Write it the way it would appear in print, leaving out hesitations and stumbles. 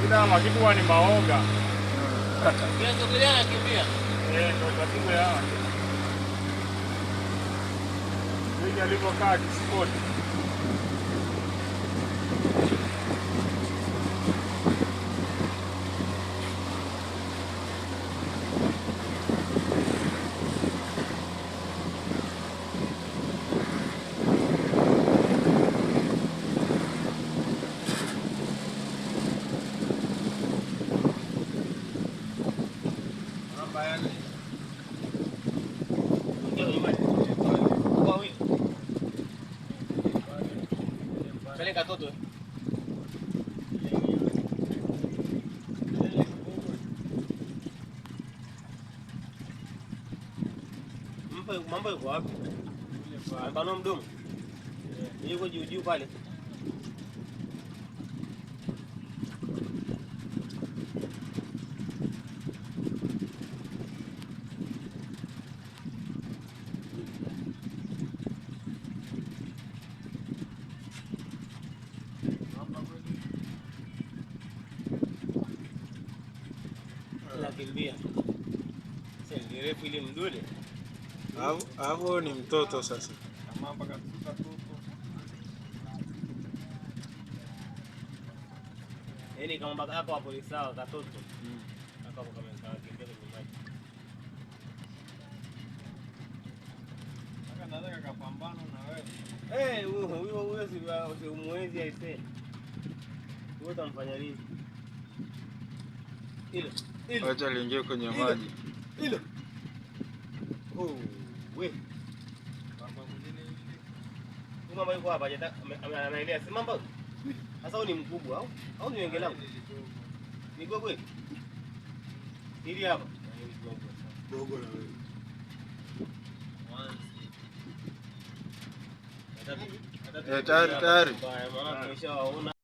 Kama kitu ni maoga. Kisogelea na kimbia. Ndio tatizo yao. Ndio alivyokaa sport. Peleka toto. Mambo yuko wapi? Amepano mdomo. Yuko juu pale. Kimbia. Sasa ni refu ile mdole. Hapo ni mtoto sasa. Mamba katuka tuko. Yaani kama baka yako hapo ni sawa katoto. Hapo kama kimbia kwenye maji. Sasa nataka kapambana na wewe. Huyo si muwezi aise. Wewe utamfanya nini? Hilo. Acha liingie kwenye maji. Hilo. We. Mama yuko hapa anaelea si mambo. Sasa huyu ni mkubwa au ni wenge langu? Ni gogo hili. Hili hapa. Dogo na wewe. Tayari. Baya maana tumeshawaona.